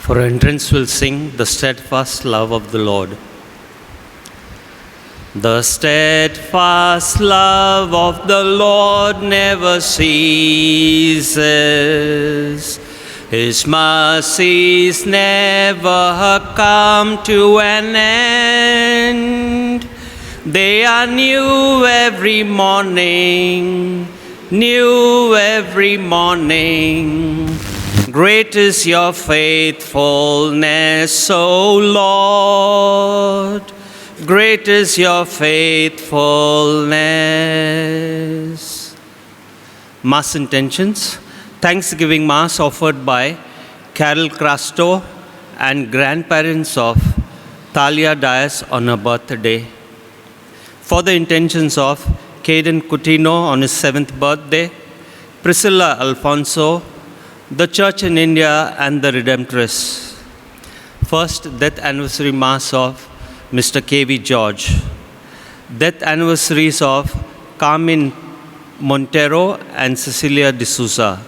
For entrance will sing the steadfast love of the Lord. The steadfast love of the Lord never ceases. His mercies never come to an end. They are new every morning, new every morning. Great is your faithfulness, O Lord. Great is your faithfulness. Mass intentions. Thanksgiving Mass offered by Carol Crasto and grandparents of Talia Dias on her birthday. For the intentions of Caden Coutinho on his 7th birthday, Priscilla Alfonso, the Church in India and the Redemptorists. First, death anniversary Mass of Mr. K.V. George. Death anniversaries of Carmen Montero and Cecilia D'Souza.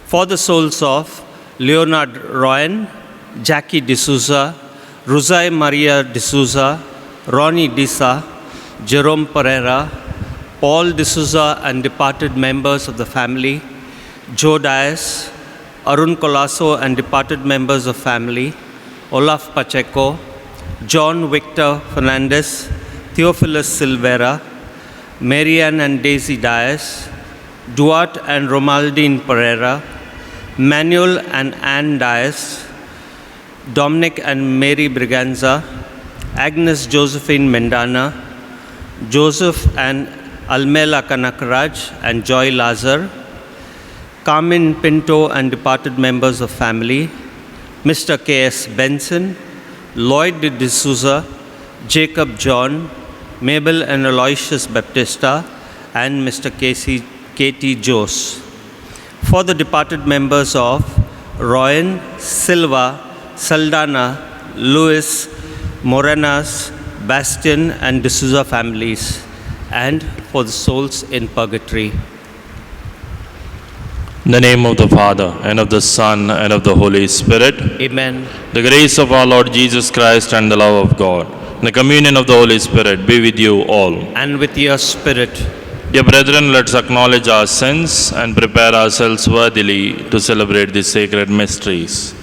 For the souls of Leonard Royan, Jackie D'Souza, Rosai Maria D'Souza, Ronnie Disa, Jerome Pereira, Paul D'Souza and departed members of the family, Joe Dias, Arun Colasso and departed members of family, Olaf Pacheco, John Victor Fernandez, Theophilus Silvera, Marianne and Daisy Dias, Duarte and Romaldine Pereira, Manuel and Anne Dias, Dominic and Mary Briganza, Agnes Josephine Mendana, Joseph and Almela Kanakaraj and Joy Lazar, Carmen Pinto and departed members of family, Mr. K.S. Benson, Lloyd D'Souza, Jacob John, Mabel and Aloysius Baptista, and Mr. K.T. Jose. For the departed members of Royan, Silva, Saldana, Luis, Morenas, Bastian and D'Souza families, and for the souls in purgatory. In the name of the Father, and of the Son, and of the Holy Spirit. Amen. The grace of our Lord Jesus Christ and the love of God, and the communion of the Holy Spirit be with you all. And with your spirit. Dear brethren, let's acknowledge our sins and prepare ourselves worthily to celebrate these sacred mysteries.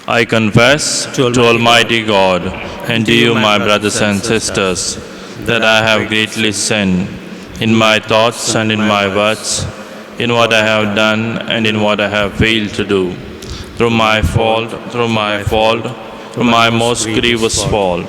I confess to Almighty God and to you, my brothers and sisters, that I have greatly sinned in my thoughts and in my words, in what I have done and in what I have failed to do, through my most grievous fault.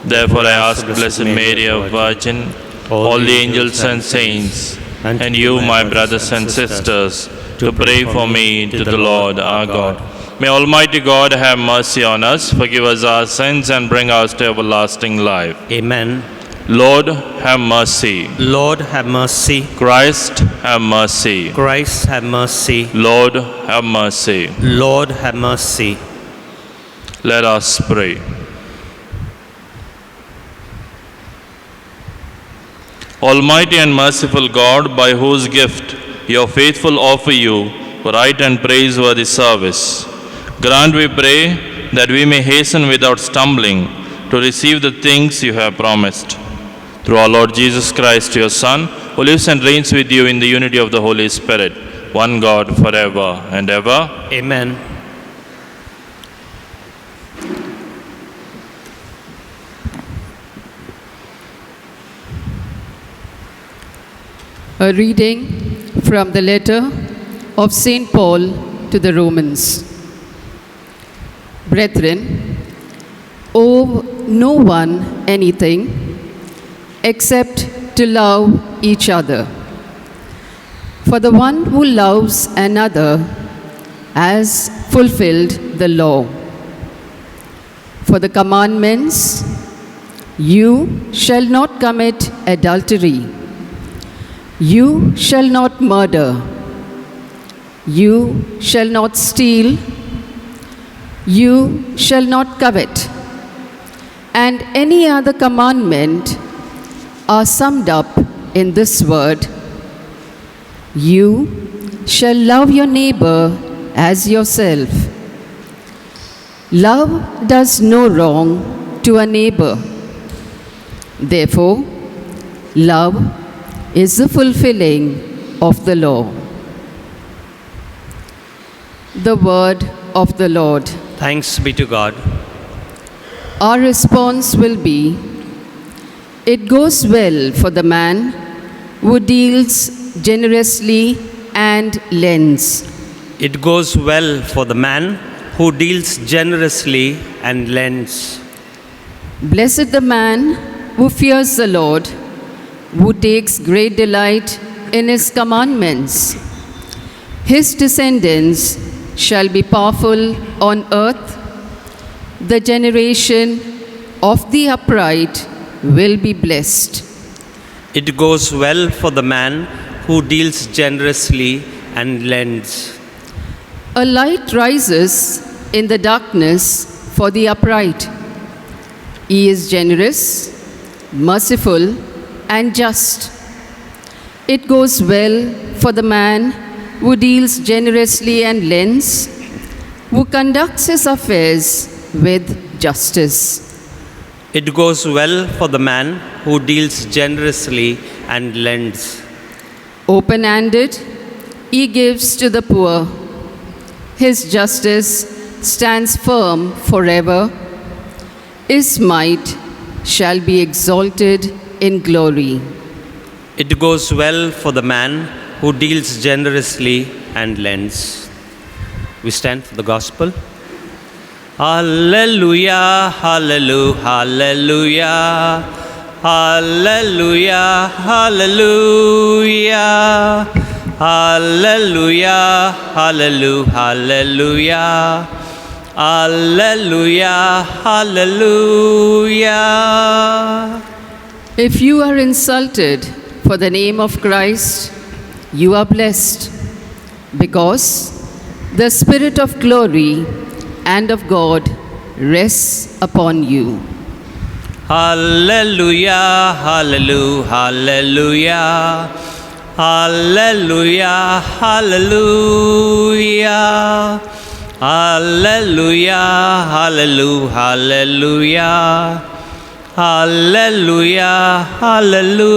Therefore I ask Blessed Mary, a Virgin, all the angels and saints, and you, my brothers and sisters, to pray for me to the Lord our God. May Almighty God have mercy on us, forgive us our sins, and bring us to everlasting life. Amen. Lord, have mercy. Lord, have mercy. Christ, have mercy. Christ, have mercy. Lord, have mercy. Lord, have mercy. Let us pray. Almighty and merciful God, by whose gift your faithful offer you right and praiseworthy service, grant, we pray, that we may hasten without stumbling to receive the things you have promised. Through our Lord Jesus Christ, your Son, who lives and reigns with you in the unity of the Holy Spirit, one God, forever and ever. Amen. A reading from the letter of St. Paul to the Romans. Brethren, owe no one anything except to love each other. For the one who loves another has fulfilled the law. For the commandments, you shall not commit adultery, you shall not murder, you shall not steal, you shall not covet, and any other commandment are summed up in this word: you shall love your neighbor as yourself. Love does no wrong to a neighbor. Therefore, love is the fulfilling of the law. The word of the Lord. Thanks be to God. Our response will be, it goes well for the man who deals generously and lends. It goes well for the man who deals generously and lends. Blessed the man who fears the Lord, who takes great delight in his commandments. His descendants shall be powerful on earth. The generation of the upright will be blessed. It goes well for the man who deals generously and lends. A light rises in the darkness for the upright. He is generous, merciful, and just. It goes well for the man who deals generously and lends, who conducts his affairs with justice. It goes well for the man who deals generously and lends. Open-handed, he gives to the poor. His justice stands firm forever. His might shall be exalted in glory. It goes well for the man who deals generously and lends. We stand for the gospel. Hallelujah, hallelujah, hallelujah, hallelujah, hallelujah, hallelujah, hallelujah, hallelujah, hallelujah, hallelujah. If you are insulted for the name of Christ, you are blessed, because the Spirit of glory and of God rests upon you. Hallelujah, hallelujah, hallelujah, hallelujah, hallelujah, hallelujah, hallelujah, hallelujah, hallelujah, hallelujah.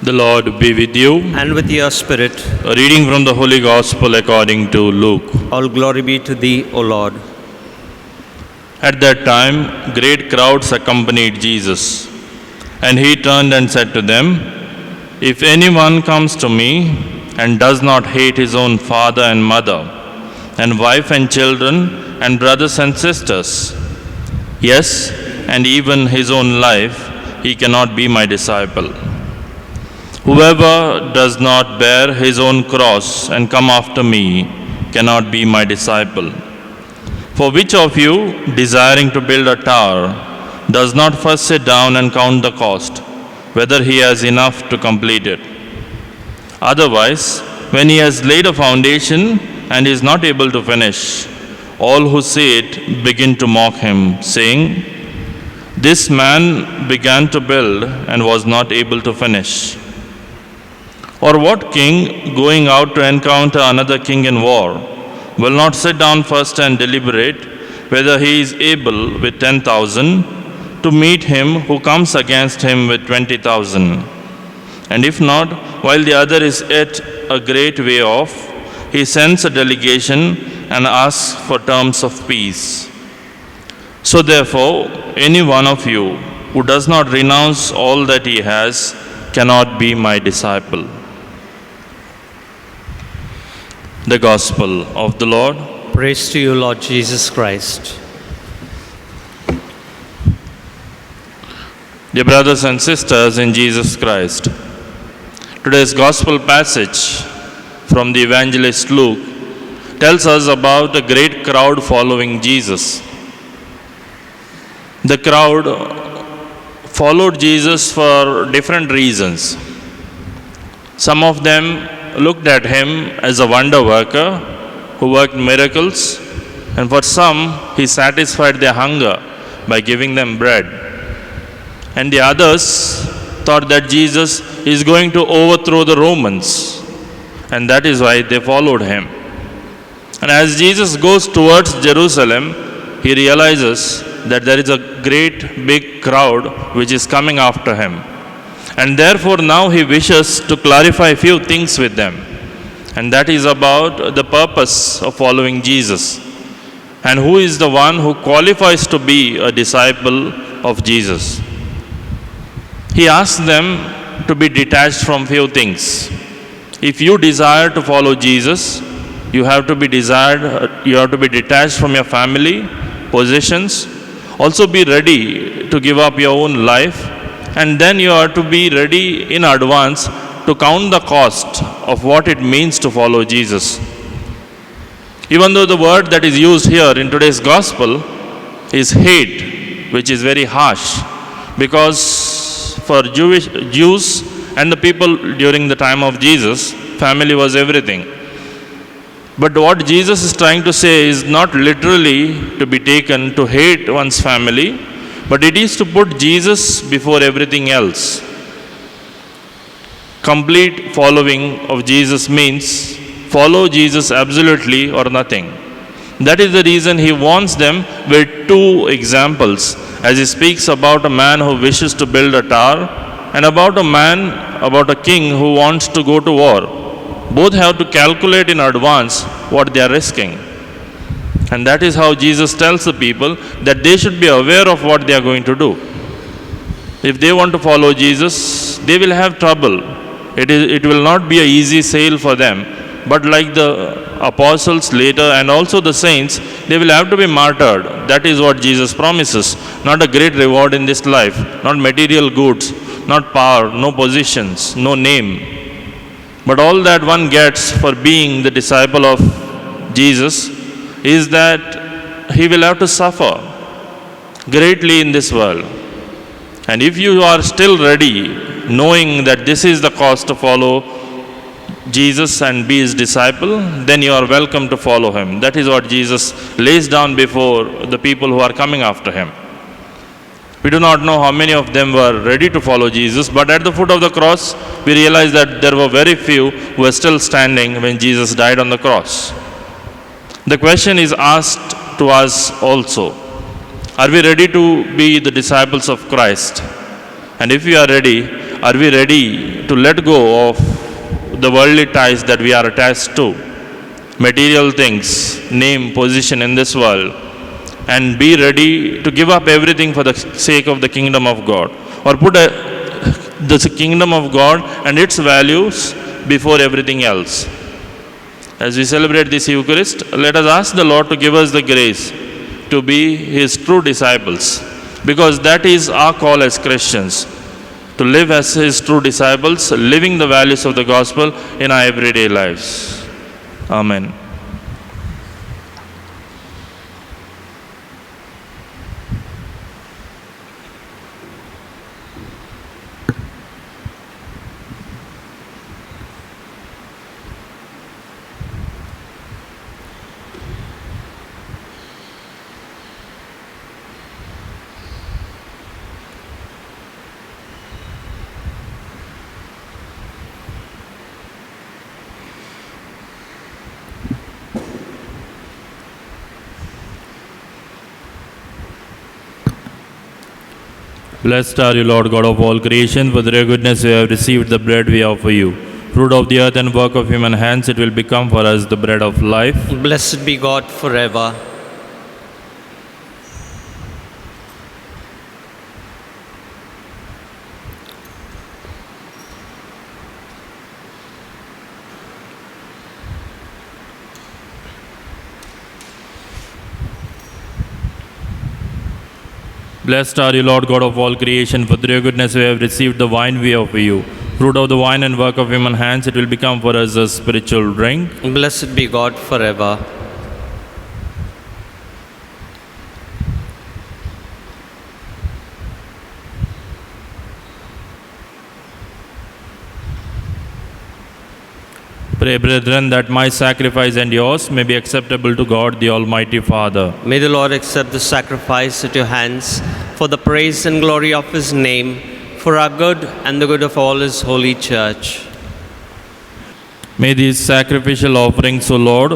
The Lord be with you. And with your spirit, A reading from the Holy Gospel according to Luke. all glory be to thee, O Lord. At that time, great crowds accompanied Jesus. And he turned and said to them, if anyone comes to me and does not hate his own father and mother, and wife and children, and brothers and sisters, yes, and even his own life, he cannot be my disciple. Whoever does not bear his own cross and come after me cannot be my disciple. For which of you, desiring to build a tower, does not first sit down and count the cost, whether he has enough to complete it? Otherwise, when he has laid a foundation and is not able to finish, all who see it begin to mock him, saying, this man began to build and was not able to finish. Or what king, going out to encounter another king in war, will not sit down first and deliberate whether he is able with 10,000 to meet him who comes against him with 20,000? And if not, while the other is yet a great way off, he sends a delegation and asks for terms of peace. So therefore, any one of you who does not renounce all that he has cannot be my disciple. The Gospel of the Lord. Praise to you, Lord Jesus Christ. Dear brothers and sisters in Jesus Christ, today's Gospel passage from the evangelist Luke tells us about a great crowd following Jesus. The crowd followed Jesus for different reasons. Some of them looked at him as a wonder worker who worked miracles, and for some, he satisfied their hunger by giving them bread. And the others thought that Jesus is going to overthrow the Romans, and that is why they followed him. And as Jesus goes towards Jerusalem, he realizes that there is a great big crowd which is coming after him. And therefore now he wishes to clarify a few things with them. And that is about the purpose of following Jesus. And who is the one who qualifies to be a disciple of Jesus. He asks them to be detached from few things. If you desire to follow Jesus, you have to be detached from your family, possessions. Also be ready to give up your own life, and then you are to be ready in advance to count the cost of what it means to follow Jesus. Even though the word that is used here in today's gospel is hate, which is very harsh, because for Jews and the people during the time of Jesus, family was everything. But what Jesus is trying to say is not literally to be taken to hate one's family, but it is to put Jesus before everything else. Complete following of Jesus means follow Jesus absolutely or nothing. That is the reason he warns them with two examples, as he speaks about a man who wishes to build a tower and about a king who wants to go to war. Both have to calculate in advance what they are risking. And that is how Jesus tells the people that they should be aware of what they are going to do. If they want to follow Jesus, they will have trouble. It will not be an easy sail for them. But like the apostles later and also the saints, they will have to be martyred. That is what Jesus promises. Not a great reward in this life, not material goods, not power, no positions, no name. But all that one gets for being the disciple of Jesus is that he will have to suffer greatly in this world. And if you are still ready, knowing that this is the cost to follow Jesus and be his disciple, then you are welcome to follow him. That is what Jesus lays down before the people who are coming after him. We do not know how many of them were ready to follow Jesus, but at the foot of the cross, we realize that there were very few who were still standing when Jesus died on the cross. The question is asked to us also. Are we ready to be the disciples of Christ? And if we are we ready to let go of the worldly ties that we are attached to? Material things, name, position in this world, and be ready to give up everything for the sake of the kingdom of God, or put the kingdom of God and its values before everything else. As we celebrate this Eucharist, let us ask the Lord to give us the grace to be his true disciples, because that is our call as Christians, to live as his true disciples, living the values of the gospel in our everyday lives. Amen. Blessed are you, Lord God of all creation, for your goodness we have received the bread we offer you. Fruit of the earth and work of human hands, it will become for us the bread of life. Blessed be God forever. Blessed are you, Lord God of all creation, for through your goodness we have received the wine we offer you. Fruit of the wine and work of human hands, it will become for us a spiritual drink. Blessed be God forever. Pray, brethren, that my sacrifice and yours may be acceptable to God, the Almighty Father. May the Lord accept the sacrifice at your hands for the praise and glory of his name, for our good and the good of all His holy church. May these sacrificial offerings, O Lord,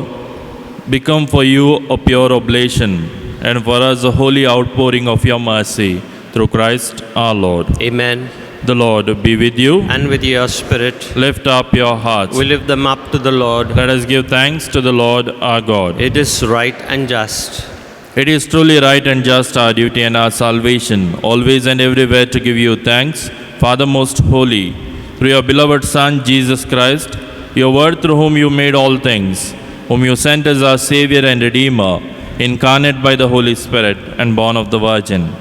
become for you a pure oblation, and for us a holy outpouring of your mercy, through Christ our Lord. Amen. The Lord be with you. And with your spirit, Lift up your hearts. we lift them up to the Lord. Let us give thanks to the Lord our God. It is right and just. It is truly right and just, our duty and our salvation, always and everywhere to give you thanks, Father most holy, through your beloved Son, Jesus Christ, your word through whom you made all things, whom you sent as our Savior and Redeemer, incarnate by the Holy Spirit and born of the Virgin.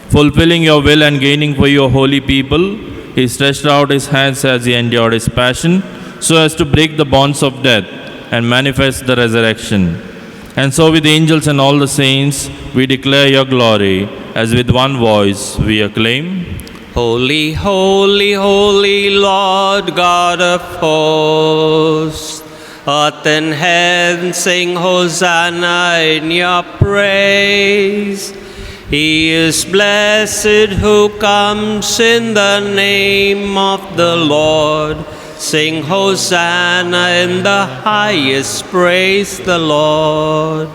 Fulfilling your will and gaining for your holy people, he stretched out his hands as he endured his passion, so as to break the bonds of death and manifest the resurrection. And so with the angels and all the saints, we declare your glory, as with one voice we acclaim, Holy, holy, holy Lord God of hosts. Earth and heaven sing Hosanna in your praise. He is blessed who comes in the name of the Lord. Sing Hosanna in the highest, praise the Lord.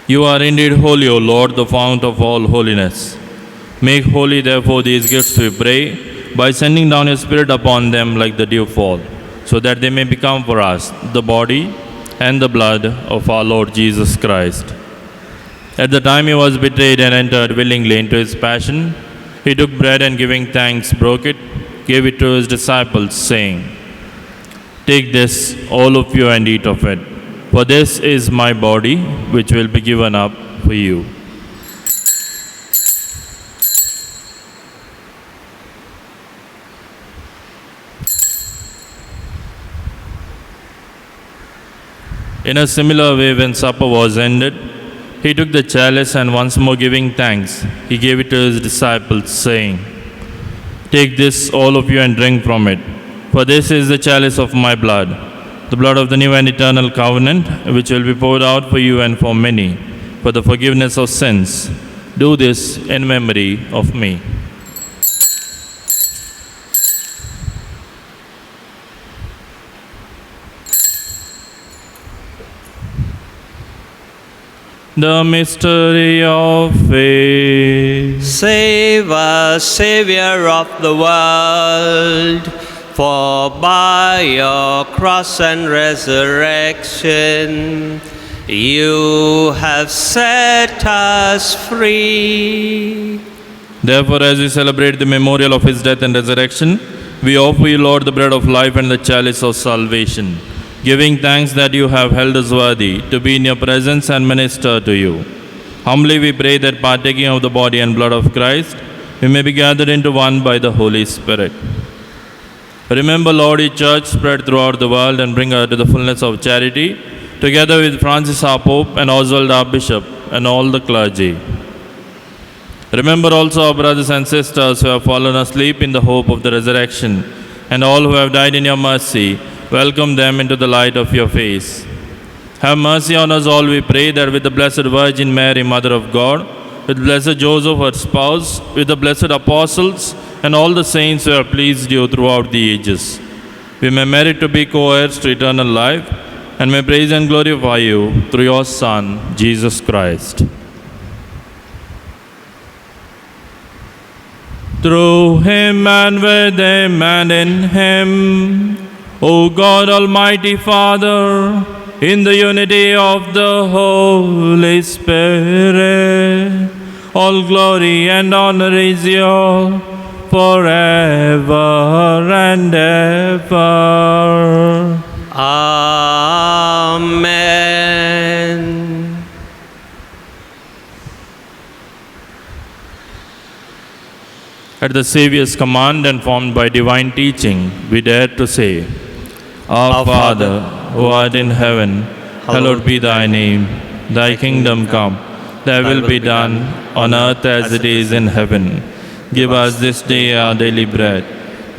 You are indeed holy, O Lord, the fount of all holiness. Make holy, therefore, these gifts, we pray, by sending down your Spirit upon them like the dewfall, so that they may become for us the body and the blood of our Lord Jesus Christ. At the time he was betrayed and entered willingly into his passion, he took bread and giving thanks, broke it, gave it to his disciples, saying, Take this, all of you, and eat of it, for this is my body, which will be given up for you. In a similar way, when supper was ended, he took the chalice and once more giving thanks, he gave it to his disciples, saying, Take this, all of you, and drink from it, for this is the chalice of my blood, the blood of the new and eternal covenant, which will be poured out for you and for many, for the forgiveness of sins. Do this in memory of me. The mystery of faith. Save us, Savior of the world, for by your cross and resurrection you have set us free. Therefore, as we celebrate the memorial of his death and resurrection, we offer you, Lord, the bread of life and the chalice of salvation, giving thanks that you have held us worthy to be in your presence and minister to you. Humbly we pray that partaking of the body and blood of Christ, we may be gathered into one by the Holy Spirit. Remember, Lord, your church spread throughout the world and bring her to the fullness of charity, together with Francis our Pope and Oswald our Bishop and all the clergy. Remember also our brothers and sisters who have fallen asleep in the hope of the resurrection, and all who have died in your mercy. Welcome them into the light of your face. Have mercy on us all, we pray, that with the Blessed Virgin Mary, Mother of God, with Blessed Joseph, her spouse, with the blessed apostles, and all the saints who have pleased you throughout the ages, we may merit to be co-heirs to eternal life, and may praise and glorify you through your Son, Jesus Christ. Through him and with him and in him, O God, Almighty Father, in the unity of the Holy Spirit, all glory and honor is yours forever and ever. Amen. At the Saviour's command and formed by divine teaching, we dare to say, Our Father, who art in heaven, hallowed be thy name. Thy kingdom come, thy will be done on earth as it is in heaven. Give us this day our daily bread.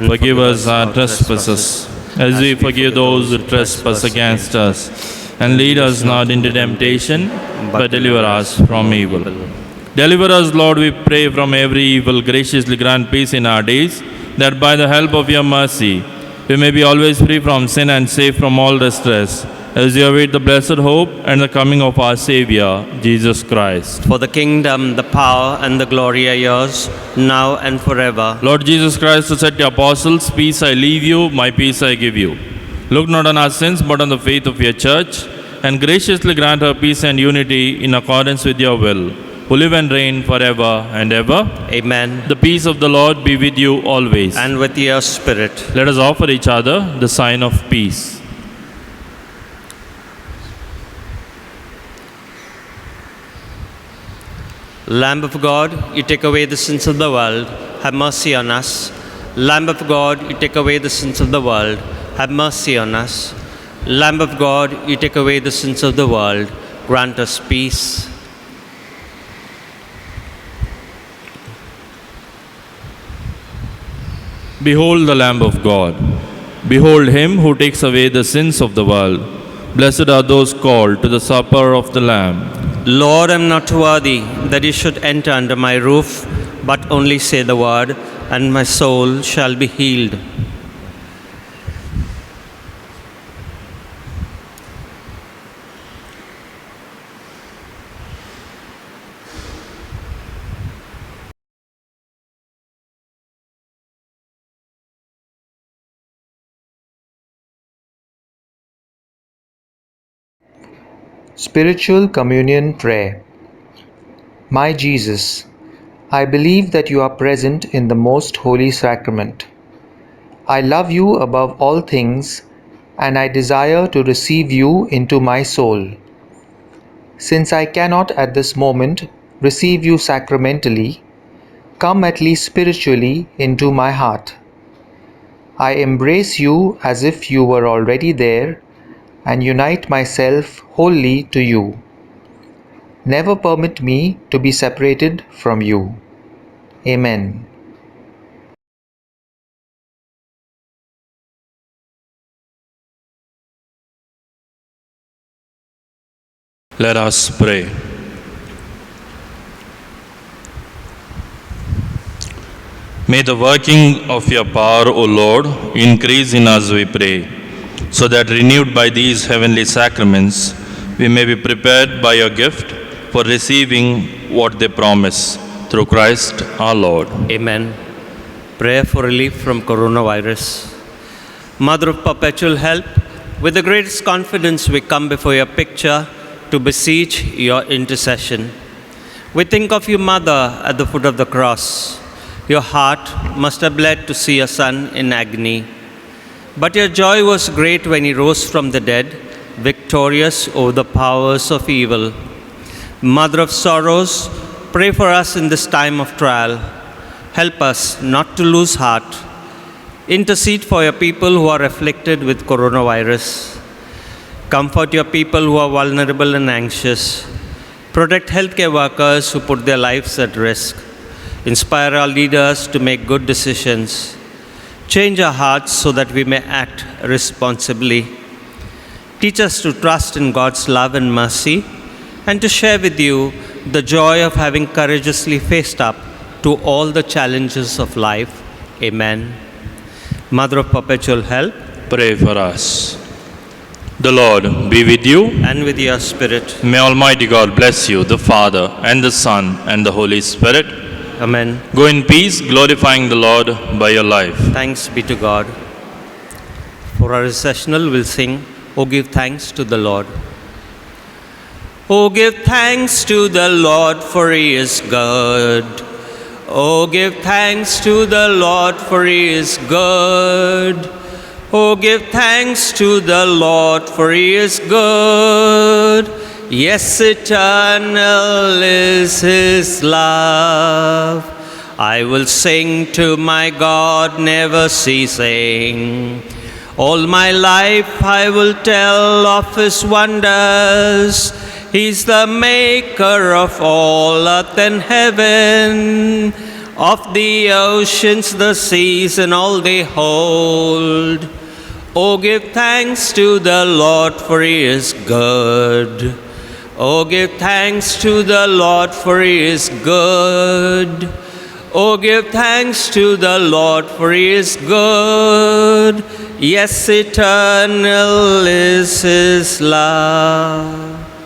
Forgive us our trespasses, as we forgive those who trespass against us. And lead us not into temptation, but deliver us from evil. Deliver us, Lord, we pray, from every evil. Graciously grant peace in our days, that by the help of your mercy we may be always free from sin and safe from all distress, as we await the blessed hope and the coming of our Savior, Jesus Christ. For the kingdom, the power, and the glory are yours, now and forever. Lord Jesus Christ, who said to your apostles, peace I leave you, my peace I give you. Look not on our sins, but on the faith of your church, and graciously grant her peace and unity in accordance with your will, who live and reign forever and ever. Amen. The peace of the Lord be with you always. And with your spirit. Let us offer each other the sign of peace. Lamb of God, you take away the sins of the world, have mercy on us. Lamb of God, you take away the sins of the world, have mercy on us. Lamb of God, you take away the sins of the world, grant us peace. Behold the Lamb of God. Behold him who takes away the sins of the world. Blessed are those called to the supper of the Lamb. Lord, I am not worthy that you should enter under my roof, but only say the word, and my soul shall be healed. Spiritual Communion Prayer. My Jesus, I believe that you are present in the most holy sacrament. I love you above all things, and I desire to receive you into my soul. Since I cannot at this moment receive you sacramentally, come at least spiritually into my heart. I embrace you as if you were already there, and unite myself wholly to you. Never permit me to be separated from you. Amen. Let us pray. May the working of your power, O Lord, increase in us, we pray, so that renewed by these heavenly sacraments, we may be prepared by your gift for receiving what they promise. Through Christ our Lord. Amen. Prayer for relief from coronavirus. Mother of perpetual help, with the greatest confidence we come before your picture to beseech your intercession. We think of you, Mother, at the foot of the cross. Your heart must have bled to see your Son in agony. But your joy was great when he rose from the dead, victorious over the powers of evil. Mother of sorrows, pray for us in this time of trial. Help us not to lose heart. Intercede for your people who are afflicted with coronavirus. Comfort your people who are vulnerable and anxious. Protect healthcare workers who put their lives at risk. Inspire our leaders to make good decisions. Change our hearts so that we may act responsibly. Teach us to trust in God's love and mercy, and to share with you the joy of having courageously faced up to all the challenges of life. Amen. Mother of perpetual help, Pray for us. The Lord be with you. and with your spirit. May Almighty God bless you, the Father, and the Son, and the Holy Spirit. Amen. Go in peace, glorifying the Lord by your life. Thanks be to God. For our recessional, we'll sing, "O give thanks to the Lord." Oh, give thanks to the Lord, for he is good. Oh, give thanks to the Lord, for he is good. Oh, give thanks to the Lord, for he is good. Yes, eternal is his love. I will sing to my God, never ceasing. All my life I will tell of his wonders. He's the maker of all earth and heaven, of the oceans, the seas, and all they hold. Oh, give thanks to the Lord, for he is good. Oh, give thanks to the Lord, for he is good. Oh, give thanks to the Lord, for he is good. Yes, eternal is his love.